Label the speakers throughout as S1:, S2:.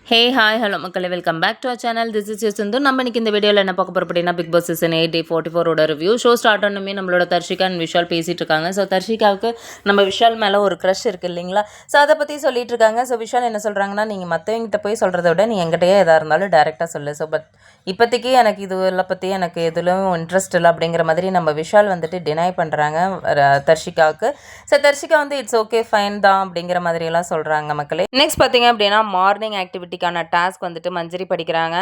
S1: ஹே hi hello மக்களே welcome back to our channel. This is you நம்ம இன்னைக்கு இந்த வீடியோவில் என்ன பார்க்க போகிறோம் அப்படின்னா big boss season 8 44 review. Show start ஆனமே நம்மளோட தர்ஷிகா அண்ட் விஷால் பேசிகிட்டு இருக்காங்க. ஸோ தர்ஷிகாவுக்கு நம்ம விஷால் மேலே ஒரு க்ரஷ் இருக்குது இல்லைங்களா? ஸோ அதை பற்றி சொல்லிட்டு இருக்காங்க. ஸோ விஷால் என்ன சொல்கிறாங்கன்னா, நீங்கள் மற்றவங்கிட்ட போய் சொல்கிறத விட நீ எங்கிட்டயே எதாக இருந்தாலும் டேரெக்டாக சொல்லு. ஸோ பட் இப்போதைக்கு எனக்கு இதுவெல்லாம் பற்றி எனக்கு எதுலையும் இன்ட்ரெஸ்ட் இல்லை அப்படிங்கிற மாதிரி நம்ம விஷால் வந்துட்டு டினை பண்ணுறாங்க தர்ஷிகாவுக்கு. ஸோ தர்ஷிகா வந்து இட்ஸ் ஓகே ஃபைன் தான் அப்படிங்கிற மாதிரியெல்லாம் சொல்கிறாங்க மக்களே. நெக்ஸ்ட் பார்த்தீங்க அப்படின்னா மார்னிங் ஆக்டிவிட்டிக்கான டாஸ்க் வந்துட்டு மஞ்சரி படிக்கிறாங்க.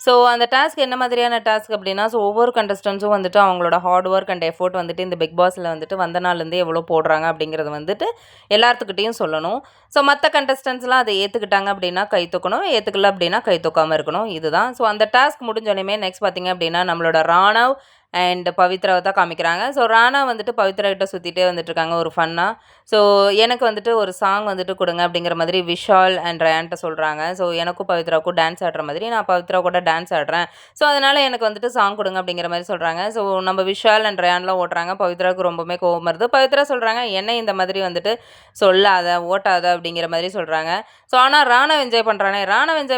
S1: ஸோ அந்த டாஸ்க் என்ன மாதிரியான டாஸ்க் அப்படின்னா, ஸோ ஒவ்வொரு கண்டஸ்டன்ஸும் வந்துட்டு அவங்களோட ஹார்ட் ஒர்க் அண்ட் எஃபோர்ட் வந்துட்டு இந்த பிக் பாஸில் வந்துட்டு வந்த நாள்லேருந்து எவ்வளோ போடுறாங்க அப்படிங்கிறது வந்துட்டு எல்லாத்துக்கிட்டையும் சொல்லணும். ஸோ மற்ற கண்டஸ்டன்ஸ்லாம் அதை ஏற்றுக்கிட்டாங்க அப்படின்னா கை தூக்கணும், ஏற்றுக்கல அப்படின்னா கை தூக்காமல் இருக்கணும். இதுதான். ஸோ அந்த டாஸ்க் முடிஞ்சோடனே நெக்ஸ்ட் பார்த்தீங்க அப்படின்னா நம்மளோட ராணவ் அண்ட் பவித்ராவை தான் காமிக்கிறாங்க. ஸோ ராணா வந்துட்டு பவித்ரா கிட்ட சுற்றிட்டே வந்துட்டுருக்காங்க ஒரு ஃபன்னாக. ஸோ எனக்கு வந்துட்டு ஒரு சாங் வந்துட்டு கொடுங்க அப்படிங்கிற மாதிரி விஷால் அண்ட் ரயான்ட்ட சொல்கிறாங்க. ஸோ எனக்கும் பவித்ராவுக்கும் டான்ஸ் ஆடுற மாதிரி நான் பவித்ரா கூட டான்ஸ் ஆடுறேன். ஸோ அதனால் எனக்கு வந்துட்டு சாங் கொடுங்க அப்படிங்கிற மாதிரி சொல்கிறாங்க. ஸோ நம்ம விஷால் அண்ட் ரயான்லாம் ஓட்டுறாங்க. பவித்ராவுக்கு ரொம்பவுமே கோவம் வருது. பவித்ரா சொல்கிறாங்க, என்ன இந்த மாதிரி வந்துட்டு சொல்லாத ஓட்டாத அப்படிங்கிற மாதிரி சொல்கிறாங்க. ஸோ ஆனால் ராணவ் என்ஜாய்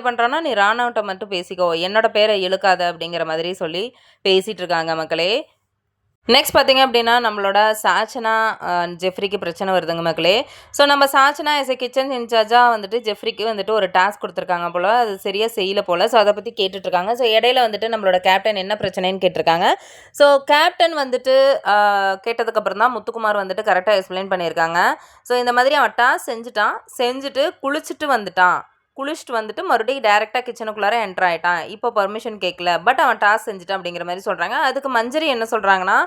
S1: பண்ணுறானா நீ ராணவன்ட்ட மட்டும் பேசிக்கோ, என்னோட பேரை இழுக்காத அப்படிங்கிற மாதிரி சொல்லி பேசிகிட்டு இருக்காங்க மக்களே. நெக்ஸ்ட் பார்த்தீங்க அப்படின்னா நம்மளோட சாச்சனா ஜெஃப்ரிக்கு பிரச்சனை வருதுங்க மக்களே. ஸோ நம்ம சாச்சனா எஸ் ஏ கிச்சன் இன்சார்ஜாக வந்துட்டு ஜெஃப்ரிக்கு வந்துட்டு ஒரு டாஸ்க் கொடுத்துருக்காங்க போல், அது சரியாக செய்யல போல். ஸோ அதை பற்றி கேட்டுட்ருக்காங்க. ஸோ இடையில வந்துட்டு நம்மளோட கேப்டன் என்ன பிரச்சனைன்னு கேட்டிருக்காங்க. ஸோ கேப்டன் வந்துட்டு கேட்டதுக்கப்புறம் தான் முத்துக்குமார் வந்துட்டு கரெக்டாக எக்ஸ்பிளைன் பண்ணியிருக்காங்க. ஸோ இந்த மாதிரி அவன் டாஸ்க் செஞ்சுட்டு குளிச்சுட்டு வந்துட்டு மறுபடியும் டேரெக்டாக கிச்சனுக்குள்ளார என்ட்ரு ஆகிட்டான். இப்போ பர்மிஷன் கேட்கல, பட் அவன் டாஸ்க் செஞ்சுட்டான் அப்படிங்கிற மாதிரி சொல்கிறாங்க. அதுக்கு மஞ்சரி என்ன சொல்கிறாங்கன்னா,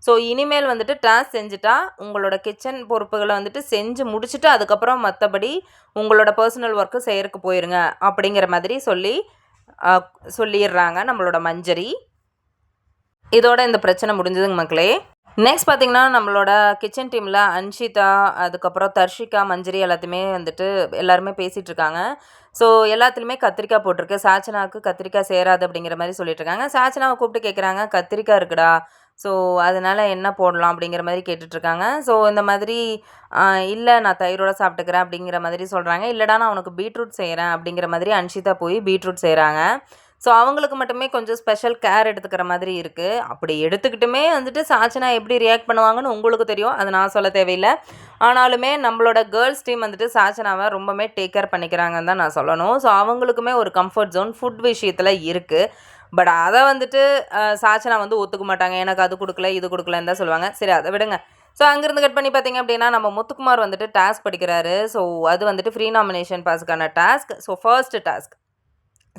S1: ஸோ இனிமேல் வந்துட்டு டாஸ்க் செஞ்சுட்டா உங்களோட கிச்சன் பொறுப்புகளை வந்துட்டு செஞ்சு முடிச்சுட்டு அதுக்கப்புறம் மற்றபடி உங்களோட பர்சனல் ஒர்க்கு செய்யறதுக்கு போயிருங்க அப்படிங்கிற மாதிரி சொல்லிடுறாங்க நம்மளோட மஞ்சரி. இதோட இந்த பிரச்சனை முடிஞ்சதுங்க மக்களே. நெக்ஸ்ட் பார்த்திங்கன்னா நம்மளோட கிச்சன் டீமில் அன்ஷிதா, அதுக்கப்புறம் தர்ஷிகா, மஞ்சரி எல்லாருமே பேசிகிட்டு இருக்காங்க. ஸோ எல்லாத்துலேயுமே கத்திரிக்காய் போட்டிருக்கு. சாச்சனாவுக்கு கத்திரிக்காய் சேராது அப்படிங்கிற மாதிரி சொல்லிட்டு இருக்காங்க. சாச்சனாவை கூப்பிட்டு கேட்குறாங்க, கத்திரிக்காய் இருக்குடா, ஸோ அதனால் என்ன போடலாம் அப்படிங்கிற மாதிரி கேட்டுட்ருக்காங்க. ஸோ இந்த மாதிரி இல்லை நான் தயிரோடு சாப்பிட்டுக்கிறேன் அப்படிங்கிற மாதிரி சொல்கிறாங்க. இல்லைடா நான் உனக்கு பீட்ரூட் செய்கிறேன் அப்படிங்கிற மாதிரி அன்ஷிதா போய் பீட்ரூட் செய்கிறாங்க. ஸோ அவங்களுக்கு மட்டுமே கொஞ்சம் ஸ்பெஷல் கேர் எடுத்துக்கிற மாதிரி இருக்குது. அப்படி எடுத்துக்கிட்டுமே வந்துட்டு சாச்சனா எப்படி ரியாக்ட் பண்ணுவாங்கன்னு உங்களுக்கு தெரியும், அது நான் சொல்ல தேவையில்லை. ஆனாலுமே நம்மளோட கேர்ள்ஸ் டீம் வந்துட்டு சாச்சனாவை ரொம்பவே டேக் கேர் பண்ணிக்கிறாங்கன்னு தான் நான் சொல்லணும். ஸோ அவங்களுக்குமே ஒரு கம்ஃபர்ட் ஜோன் ஃபுட் விஷயத்தில் இருக்குது. பட் அதை வந்துட்டு சாச்சனா வந்து ஒத்துக்க மாட்டாங்க. எனக்கு அது கொடுக்கல இது கொடுக்கலன்னு தான் சொல்லுவாங்க. சரி அதை விடுங்க. ஸோ அங்கேருந்து கட் பண்ணி பார்த்திங்க அப்படின்னா நம்ம முத்துக்குமார் வந்துட்டு டாஸ்க் படிக்கிறாரு. ஸோ அது வந்துட்டு ஃப்ரீ நாமினேஷன் பாஸுக்கான task. So first task.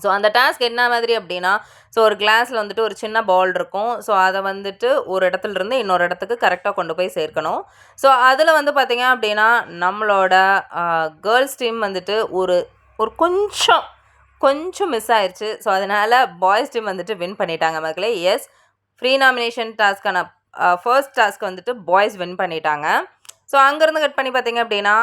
S1: So அந்த டாஸ்க் என்ன மாதிரி அப்படின்னா, ஸோ ஒரு கிளாஸில் வந்துட்டு ஒரு சின்ன பால் இருக்கும். ஸோ அதை வந்துட்டு ஒரு இடத்துலேருந்து இன்னொரு இடத்துக்கு கரெக்டாக கொண்டு போய் சேர்க்கணும். ஸோ அதில் வந்து பார்த்திங்க அப்படின்னா நம்மளோட கேர்ள்ஸ் டீம் வந்துட்டு ஒரு ஒரு கொஞ்சம் மிஸ் ஆயிடுச்சு. ஸோ அதனால் பாய்ஸ் டீம் வந்துட்டு வின் பண்ணிட்டாங்க மக்களே. எஸ், ஃப்ரீ நாமினேஷன் டாஸ்க்கான ஃபர்ஸ்ட் டாஸ்க் வந்துட்டு பாய்ஸ் வின் பண்ணிட்டாங்க. ஸோ அங்கேருந்து கட் பண்ணி பார்த்திங்க அப்படின்னா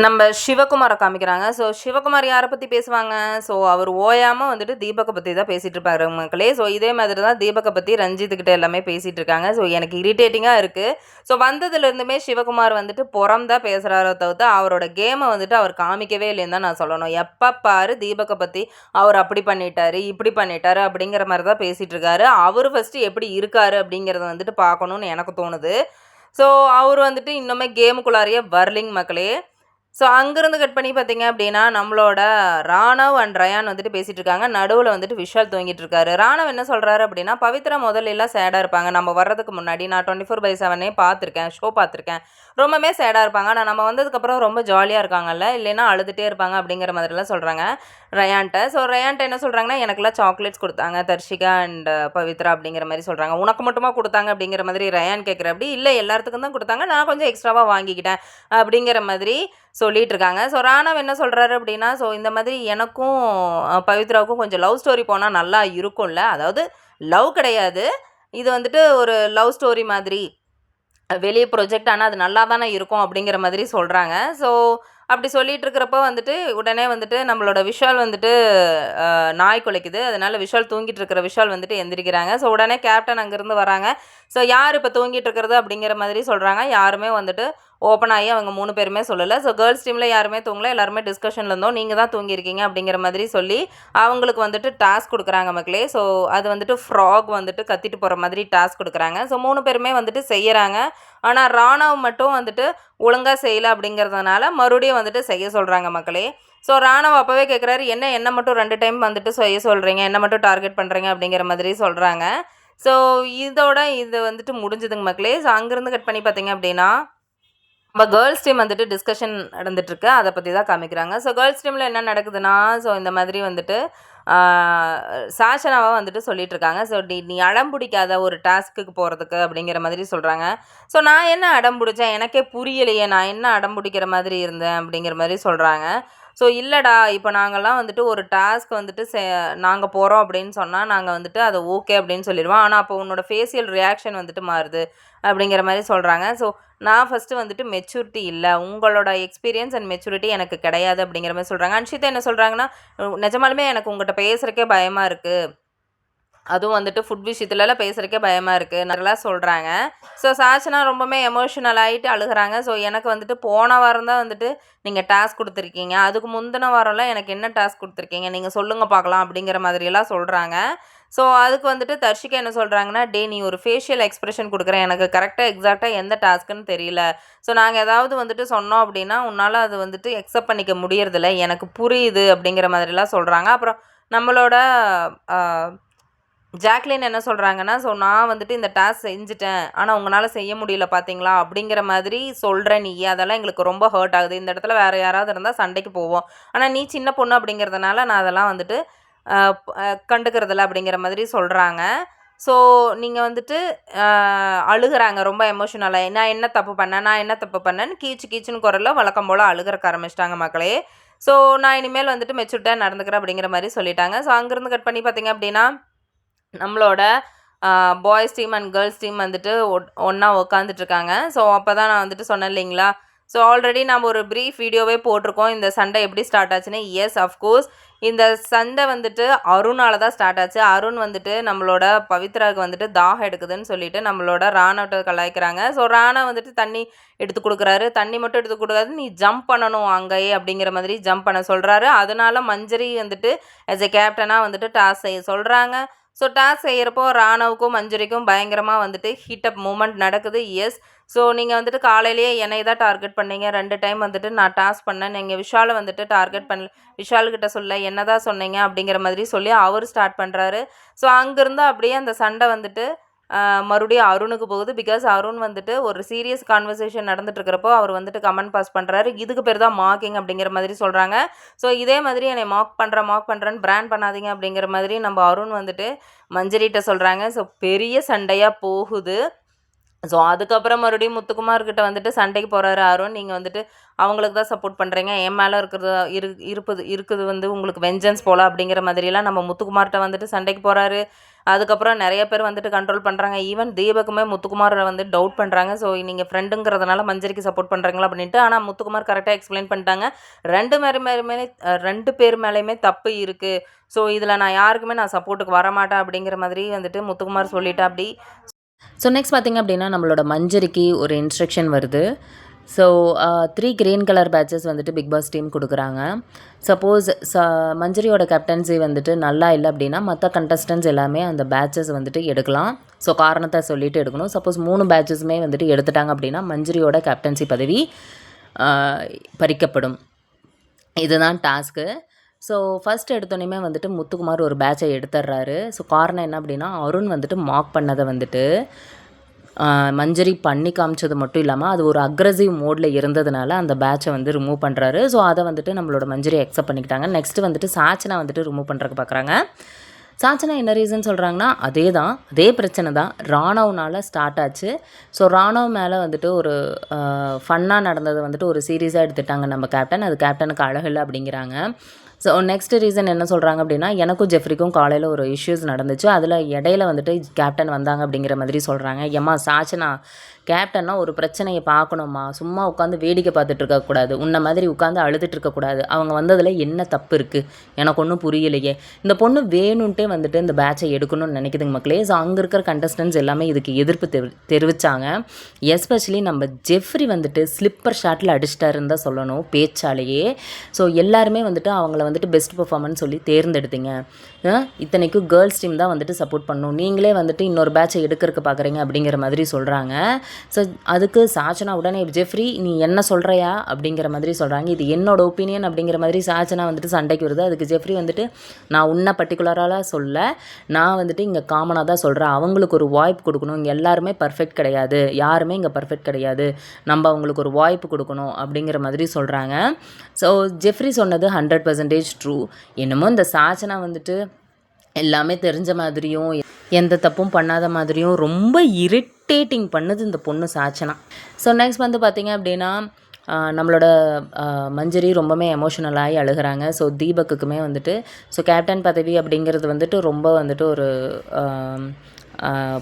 S1: நம்ம சிவகுமாரை காமிக்கிறாங்க. ஸோ சிவகுமார் யாரை பற்றி பேசுவாங்க? ஸோ அவர் ஓயாமல் வந்துட்டு தீபக்கை பற்றி தான் பேசிகிட்டு இருப்பாரு மக்களே. ஸோ இதே மாதிரி தான் தீபக்கை பற்றி ரஞ்சித்துக்கிட்ட எல்லாமே பேசிகிட்டு இருக்காங்க. ஸோ எனக்கு இரிட்டேட்டிங்காக இருக்குது. ஸோ வந்ததுலேருந்துமே சிவகுமார் வந்துட்டு தான் பேசுகிறாரோ தவிர்த்து அவரோட கேமை வந்துட்டு அவர் காமிக்கவே இல்லைன்னு தான் நான் சொல்லணும். எப்போ பாரு தீபக்கை பற்றி அவர் அப்படி பண்ணிட்டாரு இப்படி பண்ணிட்டாரு அப்படிங்கிற மாதிரி தான் பேசிகிட்டு இருக்காரு. அவர் ஃபஸ்ட்டு எப்படி இருக்காரு அப்படிங்கிறத வந்துட்டு பார்க்கணுன்னு எனக்கு தோணுது. ஸோ அவர் வந்துட்டு இன்னுமே கேமுக்குள்ளாரையே வரலிங் மக்களே. ஸோ அங்கேருந்து கட் பண்ணி பார்த்திங்க அப்படின்னா நம்மளோட ராணவ் அண்ட் ரயான் வந்துட்டு பேசிகிட்டு இருக்காங்க. நடுவில் வந்துட்டு விஷால் தூங்கிட்டு இருக்காரு. ராணவ் என்ன சொல்கிறாரு அப்படின்னா, பவித்ரா முதல்லலாம் சேடாக இருப்பாங்க. நம்ம வர்றதுக்கு முன்னாடி நான் 24/7 பார்த்துருக்கேன், ஷோ பார்த்துருக்கேன். ரொம்பவே சேடாக இருப்பாங்க. ஆனால் நம்ம வந்ததுக்கப்புறம் ரொம்ப ஜாலியாக இருக்காங்கல்ல, இல்லைன்னா அழுதுகிட்டே இருப்பாங்க அப்படிங்கிற மாதிரிலாம் சொல்கிறாங்க ரயான்ட்ட. ஸோ ரயான்ட்ட என்ன சொல்கிறாங்கன்னா, எனக்குலாம் சாக்லேட்ஸ் கொடுத்தாங்க தர்ஷிகா அண்ட் பவித்ரா அப்படிங்கிற மாதிரி சொல்கிறாங்க. உனக்கு மட்டுமா கொடுத்தாங்க அப்படிங்கிற மாதிரி ரயான் கேட்குற அப்படி இல்லை, எல்லாத்துக்கும் தான் கொடுத்தாங்க, நான் கொஞ்சம் எக்ஸ்ட்ராவாக வாங்கிக்கிட்டேன் அப்படிங்கிற மாதிரி சொல்லிகிட்டு இருக்காங்க. ஸோ ராணவ் என்ன சொல்கிறாரு அப்படின்னா, ஸோ இந்த மாதிரி எனக்கும் பவித்ராவுக்கும் கொஞ்சம் லவ் ஸ்டோரி போனால் நல்லா இருக்கும்ல, அதாவது லவ் கிடையாது, இது வந்துட்டு ஒரு லவ் ஸ்டோரி மாதிரி வெளியே ப்ரொஜெக்ட் ஆனால் அது நல்லா தானே இருக்கும் அப்படிங்கிற மாதிரி சொல்கிறாங்க. ஸோ அப்படி சொல்லிகிட்டு இருக்கிறப்ப வந்துட்டு உடனே வந்துட்டு நம்மளோட விஷால் வந்துட்டு நாய் குலைக்குது. அதனால் விஷால் தூங்கிட்டு இருக்கிற விஷால் வந்துட்டு எந்திரிக்கிறாங்க. ஸோ உடனே கேப்டன் அங்கேருந்து வராங்க. ஸோ யார் இப்போ தூங்கிட்டு இருக்கிறது அப்படிங்கிற மாதிரி சொல்கிறாங்க. யாருமே வந்துட்டு ஓப்பன் ஆகி அவங்க 3 பேருமே சொல்லலை. ஸோ கேர்ள்ஸ் டீமில் யாருமே தூங்கல, எல்லாருமே டிஸ்கஷனில் இருந்தோம். நீங்கள் தான் தூங்கியிருக்கீங்க அப்படிங்கிற மாதிரி சொல்லி அவங்களுக்கு வந்துட்டு டாஸ்க் கொடுக்குறாங்க மக்களே. ஸோ அது வந்துட்டு ஃப்ராக் வந்துட்டு கத்திட்டு போகிற மாதிரி டாஸ்க் கொடுக்குறாங்க. ஸோ 3 பேருமே வந்துட்டு செய்கிறாங்க. ஆனால் ராணவ் மட்டும் வந்துட்டு ஒழுங்காக செய்யலை அப்படிங்கிறதுனால மறுபடியும் வந்துட்டு செய்ய சொல்கிறாங்க மக்களே. ஸோ ராணவ் அப்போவே கேட்குறாரு, என்ன மட்டும் 2 டைம் வந்துட்டு செய்ய சொல்கிறீங்க, என்ன மட்டும் டார்கெட் பண்ணுறீங்க அப்படிங்கிற மாதிரி சொல்கிறாங்க. ஸோ இதோட இது வந்துட்டு முடிஞ்சதுங்க மக்களே. ஸோ அங்கேருந்து கட் பண்ணி பார்த்தீங்க அப்படின்னா நம்ம கேர்ள்ஸ் டீம் வந்துட்டு டிஸ்கஷன் நடந்துட்டுருக்கு, அதை பற்றி தான் காமிக்கிறாங்க. ஸோ கேர்ள்ஸ் டீமில் என்ன நடக்குதுன்னா, ஸோ இந்த மாதிரி வந்துட்டு சாஷனாவை வந்துட்டு சொல்லிகிட்ருக்காங்க. ஸோ நீ அடம் பிடிக்காத ஒரு டாஸ்க்குக்கு போகிறதுக்கு அப்படிங்கிற மாதிரி சொல்கிறாங்க. ஸோ நான் என்ன அடம் பிடிச்சேன், எனக்கே புரியலையே, நான் என்ன அடம் பிடிக்கிற மாதிரி இருந்தேன் அப்படிங்கிற மாதிரி சொல்கிறாங்க. ஸோ இல்லைடா, இப்போ நாங்கள்லாம் வந்துட்டு ஒரு டாஸ்க் வந்துட்டு நாங்கள் போகிறோம் அப்படின்னு சொன்னால் நாங்கள் வந்துட்டு அதை ஓகே அப்படின்னு சொல்லிடுவோம். ஆனால் அப்போ உன்னோட ஃபேஷியல் ரியாக்ஷன் வந்துட்டு மாறுது அப்படிங்கிற மாதிரி சொல்கிறாங்க. ஸோ நான் ஃபஸ்ட்டு வந்துட்டு மெச்சூரிட்டி இல்லை, உங்களோட எக்ஸ்பீரியன்ஸ் அண்ட் மெச்சூரிட்டி எனக்கு கிடையாது அப்படிங்கிற மாதிரி சொல்கிறாங்க. அன்ஷிதா என்ன சொல்கிறாங்கன்னா, நிஜமாலுமே எனக்கு உங்கள்கிட்ட பேசுகிறக்கே பயமாக இருக்குது, அதுவும் வந்துட்டு ஃபுட் விஷயத்துலலாம் பேசுகிறக்கே பயமாக இருக்குது நல்லா சொல்கிறாங்க. ஸோ சாச்சனா ரொம்பவுமே எமோஷனல் ஆகிட்டு அழுகிறாங்க. ஸோ எனக்கு வந்துட்டு போன வாரம் தான் வந்துட்டு நீங்கள் டாஸ்க் கொடுத்துருக்கீங்க, அதுக்கு முந்தின வாரம்லாம் எனக்கு என்ன டாஸ்க் கொடுத்துருக்கீங்க, நீங்கள் சொல்லுங்கள் பார்க்கலாம் அப்படிங்கிற மாதிரியெல்லாம் சொல்கிறாங்க. ஸோ அதுக்கு வந்துட்டு தர்ஷிகா என்ன சொல்கிறாங்கன்னா, நீ ஒரு ஃபேஷியல் எக்ஸ்ப்ரெஷன் கொடுக்குறேன், எனக்கு கரெக்டாக எக்ஸாக்டாக எந்த டாஸ்க்குன்னு தெரியல. ஸோ நாங்கள் ஏதாவது வந்துட்டு சொன்னோம் அப்படின்னா உன்னால் அது வந்துட்டு அக்செப்ட் பண்ணிக்க முடியறதில்ல, எனக்கு புரியுது அப்படிங்கிற மாதிரிலாம் சொல்கிறாங்க. அப்புறம் நம்மளோட ஜாக்லின் என்ன சொல்கிறாங்கன்னா, ஸோ நான் வந்துட்டு இந்த டாஸ்க் செஞ்சுட்டேன், ஆனால் உங்களால் செய்ய முடியல பார்த்தீங்களா அப்படிங்கிற மாதிரி சொல்கிறேன் நீ, அதெல்லாம் எங்களுக்கு ரொம்ப ஹர்ட் ஆகுது, இந்த இடத்துல வேறு யாராவது இருந்தால் சண்டைக்கு போவோம், ஆனால் நீ சின்ன பொண்ணு அப்படிங்கிறதுனால நான் அதெல்லாம் வந்துட்டு கண்டுக்கிறதில்ல அப்படிங்கிற மாதிரி சொல்கிறாங்க. ஸோ நீங்கள் வந்துட்டு அழுகிறாங்க ரொம்ப எமோஷனலாக, நான் என்ன தப்பு பண்ணேன்னு கீச்சுன்னு குரலில் வழக்கம் போல் அழுகிறக்க ஆரம்பிச்சிட்டாங்க மக்களே. ஸோ நான் இனிமேல் வந்துட்டு மெச்சூர்டாக நடந்துக்கிறேன் அப்படிங்கிற மாதிரி சொல்லிட்டாங்க. ஸோ அங்கேருந்து கட் பண்ணி பார்த்தீங்க அப்படின்னா நம்மளோட boys team and girls team வந்துட்டு ஒன்றா உட்காந்துட்ருக்காங்க. ஸோ அப்போ தான் நான் வந்துட்டு சொன்னேன் இல்லைங்களா, ஸோ ஆல்ரெடி நம்ம ஒரு ப்ரீஃப் வீடியோவே போட்டிருக்கோம் இந்த சண்டை எப்படி ஸ்டார்ட் ஆச்சுன்னு. எஸ், அஃப்கோர்ஸ் இந்த சண்டை வந்துட்டு அருணால் தான் ஸ்டார்ட் ஆச்சு. அருண் வந்துட்டு நம்மளோட பவித்ராவுக்கு வந்துட்டு தாகம் எடுக்குதுன்னு சொல்லிட்டு நம்மளோட ராணவட்ட கலாய்க்கிறாங்க. ஸோ ராணா வந்துட்டு தண்ணி எடுத்து கொடுக்குறாரு, தண்ணி மட்டும் எடுத்து கொடுக்காது, நீ ஜம்ப் பண்ணணும் அங்கேயே அப்படிங்கிற மாதிரி ஜம்ப் பண்ண சொல்கிறாரு. அதனால மஞ்சரி வந்துட்டு ஆஸ் எ கேப்டனாக வந்துட்டு டாஸ் செய்ய சொல்கிறாங்க. ஸோ டாஸ்க் செய்கிறப்போ ராணவுக்கும் மஞ்சுரிக்கும் பயங்கரமாக வந்துட்டு ஹீட்டப் மூமெண்ட் நடக்குது. எஸ், ஸோ நீங்கள் வந்துட்டு காலையிலேயே என்னை தான் டார்கெட் பண்ணீங்க, 2 டைம் வந்துட்டு நான் டாஸ்க் பண்ணேன், நீங்கள் விஷாலை வந்துட்டு டார்கெட் பண்ணல, விஷால்கிட்ட சொல்ல என்ன தான் சொன்னீங்க அப்படிங்கிற மாதிரி சொல்லி அவர் ஸ்டார்ட் பண்ணுறாரு. ஸோ அங்கேருந்து அப்படியே அந்த சண்டை வந்துட்டு மறுபடியும் அருணுக்கு போகுது. பிகாஸ் அருண் வந்துட்டு ஒரு சீரியஸ் கான்வர்சேஷன் நடந்துட்டுருக்கிறப்போ அவர் வந்துட்டு கமெண்ட் பாஸ் பண்ணுறாரு, இதுக்கு பேர் தான் மார்க்கிங் அப்படிங்கிற மாதிரி சொல்கிறாங்க. ஸோ இதே மாதிரி என்னை மார்க் பண்ணுறேன்னு பிராண்ட் பண்ணாதீங்க அப்படிங்கிற மாதிரி நம்ம அருண் வந்துட்டு மஞ்சரிட்ட சொல்கிறாங்க. ஸோ பெரிய சண்டையாக போகுது. ஸோ அதுக்கப்புறம் மறுபடியும் முத்துக்குமார்கிட்ட வந்துட்டு சண்டைக்கு போகிறாரு அருண், நீங்கள் வந்துட்டு அவங்களுக்கு தான் சப்போர்ட் பண்ணுறீங்க, என் மேலே இருக்குது வந்து உங்களுக்கு வெஞ்சன்ஸ் போல அப்படிங்கிற மாதிரிலாம் நம்ம முத்துக்குமார்கிட்ட வந்துட்டு சண்டைக்கு போகிறாரு. அதுக்கப்புறம் நிறைய பேர் வந்துட்டு கண்ட்ரோல் பண்ணுறாங்க. ஈவன் தீபக்குமே முத்துக்குமாரை வந்து டவுட் பண்ணுறாங்க. ஸோ நீங்கள் ஃப்ரெண்டுங்கிறதுனால மஞ்சரிக்கு சப்போர்ட் பண்ணுறீங்களா அப்படின்ட்டு. ஆனால் முத்துக்குமார் கரெக்டாக எக்ஸ்பிளைன் பண்ணிட்டாங்க, 2 பேர் மேலேயுமே தப்பு இருக்குது, ஸோ இதில் நான் யாருக்குமே நான் சப்போர்ட்டுக்கு வரமாட்டேன் அப்படிங்கிற மாதிரி வந்துட்டு முத்துக்குமார் சொல்லிட்டா அப்படி. ஸோ நெக்ஸ்ட் பார்த்திங்க அப்படின்னா நம்மளோட மஞ்சரிக்கு ஒரு இன்ஸ்ட்ரக்ஷன் வருது. ஸோ 3 க்ரீன் கலர் பேட்சஸ் வந்துட்டு பிக் பாஸ் டீம் கொடுக்குறாங்க. சப்போஸ் மஞ்சரியோட கேப்டன்சி வந்துட்டு நல்லா இல்லை அப்படின்னா மற்ற கண்டஸ்டன்ஸ் எல்லாமே அந்த பேட்சஸ் வந்துட்டு எடுக்கலாம். ஸோ காரணத்தை சொல்லிவிட்டு எடுக்கணும். சப்போஸ் 3 பேட்சஸுமே வந்துட்டு எடுத்துட்டாங்க அப்படின்னா மஞ்சரியோட கேப்டன்சி பதவி பறிக்கப்படும். இதுதான் டாஸ்க்கு. ஸோ ஃபஸ்ட் எடுத்தோன்னே வந்துட்டு முத்துக்குமார் ஒரு பேட்சை எடுத்துடுறாரு. ஸோ காரணம் என்ன அப்படின்னா அருண் வந்துட்டு மார்க் பண்ணதை வந்துட்டு மஞ்சரி பண்ணி காமிச்சது மட்டும் இல்லாமல் அது ஒரு அக்ரெசிவ் மோடில் இருந்ததுனால அந்த பேட்சை வந்து ரிமூவ் பண்ணுறாரு. ஸோ அதை வந்துட்டு நம்மளோட மஞ்சரி அக்செப்ட் பண்ணிக்கிட்டாங்க. நெக்ஸ்ட்டு வந்துட்டு சாச்சனா வந்துட்டு ரிமூவ் பண்ணுறதுக்கு பார்க்குறாங்க. சாச்சனா என்ன ரீசன் சொல்கிறாங்கன்னா அதே பிரச்சனை தான் ராணவ்னால் ஸ்டார்ட் ஆச்சு. ஸோ ராணவ் மேலே வந்துட்டு ஒரு ஃபன்னாக நடந்தது வந்துட்டு ஒரு சீரியஸாக எடுத்துட்டாங்க நம்ம கேப்டன், அது கேப்டனுக்கு அழகில்லை அப்படிங்கிறாங்க. ஸோ நெக்ஸ்ட் ரீசன் என்ன சொல்கிறாங்க அப்படின்னா எனக்கும் ஜெஃப்ரிக்கும் காலையில் ஒரு இஷ்யூஸ் நடந்துச்சு, அதில் இடையில வந்துட்டு கேப்டன் வந்தாங்க அப்படிங்கிற மாதிரி சொல்கிறாங்க. ஏம்மா சாச்சனா கேப்டன்னா ஒரு பிரச்சனையை பார்க்கணுமா, சும்மா உட்காந்து வேடிக்கை பார்த்துட்டு இருக்கக்கூடாது, உன்னை மாதிரி உட்காந்து அழுதுட்டு இருக்கக்கூடாது, அவங்க வந்ததில் என்ன தப்பு இருக்குது, எனக்கு ஒன்றும் புரியலையே. இந்த பொண்ணு வேணும்ன்ட்டே வந்துட்டு இந்த பேட்சை எடுக்கணும்னு நினைக்குதுங்க மக்களே. ஸோ அங்கே இருக்கிற கண்டஸ்டன்ஸ் எல்லாமே இதுக்கு எதிர்ப்பு தெரிவித்தாங்க. எஸ்பெஷலி நம்ம ஜெஃப்ரி வந்துட்டு ஸ்லிப்பர் ஷாட்டில் அடிச்சிட்டாருன்னு தான் சொல்லணும் பேச்சாலேயே. ஸோ எல்லாருமே வந்துட்டு அவங்கள வந்துட்டு பெஸ்ட் பெர்ஃபார்மன்ஸ் சொல்லி தேர்ந்தெடுத்தீங்க. இத்தனைக்கும் கேர்ள்ஸ் டீம் தான் வந்துட்டு சப்போர்ட் பண்ணணும், நீங்களே வந்துட்டு இன்னொரு பேட்சை எடுக்கிறதுக்கு பார்க்குறீங்க அப்படிங்கிற மாதிரி சொல்கிறாங்க. ஸோ அதுக்கு சாச்சனா உடனே ஜெஃப்ரி நீ என்ன சொல்கிறையா அப்படிங்கிற மாதிரி சொல்கிறாங்க. இது என்னோட ஒப்பீனியன் அப்படிங்கிற மாதிரி சாச்சனா வந்துட்டு சண்டைக்கு வருது. அதுக்கு ஜெஃப்ரி வந்துட்டு நான் உன்னை பர்டிகுலராக சொல்ல, நான் வந்துட்டு இங்கே காமனாக தான் சொல்கிறேன், அவங்களுக்கு ஒரு வாய்ப்பு கொடுக்கணும், இங்கே எல்லாருமே பர்ஃபெக்ட் கிடையாது, யாருமே இங்கே பர்ஃபெக்ட் கிடையாது, நம்ம அவங்களுக்கு ஒரு வாய்ப்பு கொடுக்கணும் அப்படிங்கிற மாதிரி சொல்கிறாங்க. ஸோ ஜெஃப்ரி சொன்னது 100% ட்ரூ. என்னமோ இந்த சாச்சனா வந்துட்டு எல்லாமே தெரிஞ்ச மாதிரியும் எந்த தப்பும் பண்ணாத மாதிரியும் ரொம்ப இரிட்டேட்டிங் பண்ணுது இந்த பொண்ணு சாச்சனா. ஸோ நெக்ஸ்ட் வந்து பார்த்திங்க அப்படின்னா நம்மளோட மஞ்சரி ரொம்பவே எமோஷனலாகி அழுகிறாங்க. ஸோ தீபக்குமே வந்துட்டு ஸோ கேப்டன் பதவி அப்படிங்கிறது வந்துட்டு ரொம்ப வந்துட்டு ஒரு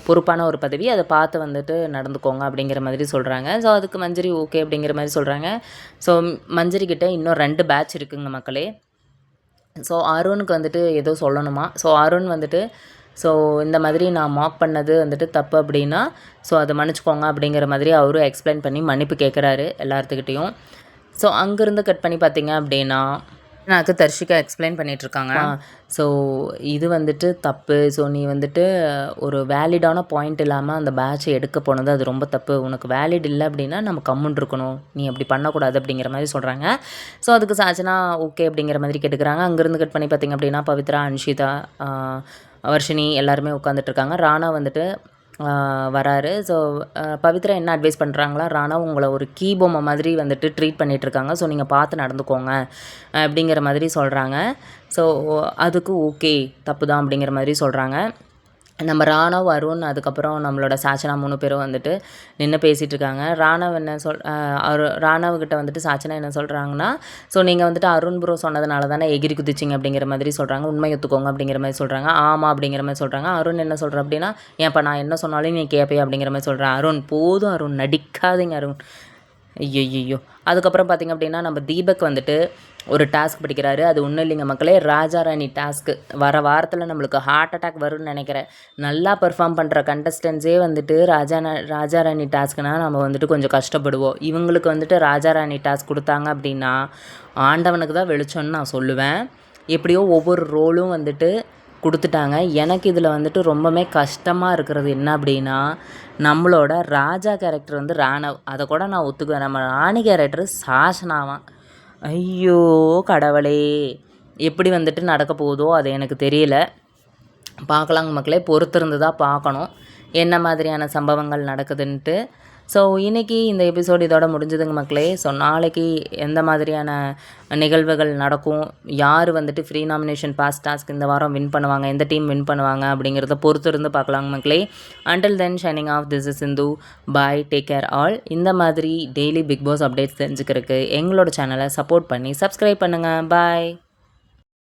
S1: பொறுப்பான ஒரு பதவி, அதை பார்த்து வந்துட்டு நடந்துக்கோங்க அப்படிங்கிற மாதிரி சொல்கிறாங்க. ஸோ அதுக்கு மஞ்சரி ஓகே அப்படிங்கிற மாதிரி சொல்கிறாங்க. ஸோ மஞ்சரிக்கிட்ட இன்னும் 2 பேட்ச் இருக்குங்க மக்களே. ஸோ அருணுக்கு வந்துட்டு ஏதோ சொல்லணுமா. ஸோ அருண் வந்துட்டு ஸோ இந்த மாதிரி நான் மாக் பண்ணது வந்துட்டு தப்பு அப்படின்னா ஸோ அதை மன்னிச்சிக்கோங்க அப்படிங்கிற மாதிரி அவரும் எக்ஸ்பிளைன் பண்ணி மன்னிப்பு கேட்குறாரு எல்லாத்துக்கிட்டேயும். ஸோ அங்கேருந்து கட் பண்ணி பார்த்தீங்க அப்படின்னா எனக்கு தர்ஷிகா எக்ஸ்பிளைன் பண்ணிகிட்ருக்காங்க. ஸோ இது வந்துட்டு தப்பு, ஸோ நீ வந்துட்டு ஒரு வேலிடான பாயிண்ட் இல்லாமல் அந்த பேட்சை எடுக்க போனது அது ரொம்ப தப்பு, உனக்கு வேலிட் இல்லை அப்படின்னா நம்ம கம்முன்னு இருக்கணும், நீ அப்படி பண்ணக்கூடாது அப்படிங்கிற மாதிரி சொல்கிறாங்க. ஸோ அதுக்கு சாச்சனா ஓகே அப்படிங்கிற மாதிரி கேட்டுக்கிறாங்க. அங்கேருந்து கட் பண்ணி பார்த்திங்க அப்படின்னா பவித்ரா, அன்ஷிதா, வர்ஷினி எல்லாருமே உட்காந்துட்ருக்காங்க. ராணா வந்துட்டு வராரு. ஸோ பவித்ரா என்ன அட்வைஸ் பண்ணுறாங்களா, ராணா உங்களை ஒரு கீ பொம்மை மாதிரி வந்துட்டு ட்ரீட் பண்ணிகிட்ருக்காங்க, ஸோ நீங்கள் பார்த்து நடந்துக்கோங்க அப்படிங்கிற மாதிரி சொல்கிறாங்க. ஸோ அதுக்கு ஓகே தப்பு தான் அப்படிங்கிற மாதிரி சொல்கிறாங்க. நம்ம ராணவ், அருண், அதுக்கப்புறம் நம்மளோட சாச்சனா 3 பேரும் வந்துட்டு நின்று பேசிகிட்ருக்காங்க. ராணவ் என்ன ராணவ்கிட்ட வந்துட்டு சாச்சனா என்ன சொல்கிறாங்கன்னா, ஸோ நீங்கள் வந்துட்டு அருண் ப்ரோ சொன்னதுனால தானே எகிரி குதிச்சிங்க அப்படிங்கிற மாதிரி சொல்கிறாங்க, உண்மை ஒத்துக்கோங்க அப்படிங்கிற மாதிரி சொல்கிறாங்க. ஆமாம் அப்படிங்கிற மாதிரி சொல்கிறாங்க. அருண் என்ன சொல்கிறேன் அப்படின்னா, ஏன்ப்பா நான் என்ன சொன்னாலும் நீ கேட்பே அப்படிங்கிற மாதிரி சொல்கிறேன். அருண் போதும் அருண், நடிக்காதீங்க அருண், ஐயோ. அதுக்கப்புறம் பார்த்திங்க அப்படின்னா நம்ம தீபக் வந்துட்டு ஒரு டாஸ்க் படிக்கிறாரு. அது ஒன்றும் இல்லைங்க மக்களே, ராஜா ராணி டாஸ்க்கு. வர வாரத்தில் நம்மளுக்கு ஹார்ட் அட்டாக் வரும்னு நினைக்கிறேன். நல்லா பெர்ஃபார்ம் பண்ணுற கண்டஸ்டன்ஸே வந்துட்டு ராஜா ராணி டாஸ்க்குனால் நம்ம வந்துட்டு கொஞ்சம் கஷ்டப்படுவோம். இவங்களுக்கு வந்துட்டு ராஜா ராணி டாஸ்க் கொடுத்தாங்க அப்படின்னா ஆண்டவனுக்கு தான் வெளிச்சம்னு நான் சொல்லுவேன். எப்படியோ ஒவ்வொரு ரோலும் வந்துட்டு கொடுத்துட்டாங்க. எனக்கு இதில் வந்துட்டு ரொம்பவே கஷ்டமாக இருக்கிறது என்ன அப்படின்னா, நம்மளோட ராஜா கேரக்டர் வந்து ராணவ், அதை கூட நான் ஒத்துக்குவேன். நம்ம ராணி கேரக்டர் சாசனாவான். ஐயோ கடவுளே, எப்படி வந்துட்டு நடக்க போகுதோ அது எனக்கு தெரியல. பார்க்கலாங்க மக்களே, பொறுத்திருந்து தான் பார்க்கணும் என்ன மாதிரியான சம்பவங்கள் நடக்குதுன்ட்டு. ஸோ இன்றைக்கி இந்த எபிசோடு இதோட முடிஞ்சதுங்க மக்களே. ஸோ நாளைக்கு எந்த மாதிரியான நிகழ்வுகள் நடக்கும், யார் வந்துட்டு ஃப்ரீ நாமினேஷன் பாஸ் டாஸ்க் இந்த வாரம் வின் பண்ணுவாங்க, எந்த டீம் வின் பண்ணுவாங்க அப்படிங்கிறத பொறுத்து இருந்து பார்க்கலாங்க மக்களே. Until then shining off, this is Sindhu, bye, take care all. இந்த மாதிரி டெய்லி பிக் பாஸ் அப்டேட்ஸ் தெரிஞ்சுக்கிறதுக்கு எங்களோட சேனலை சப்போர்ட் பண்ணி சப்ஸ்கிரைப் பண்ணுங்கள். பாய்.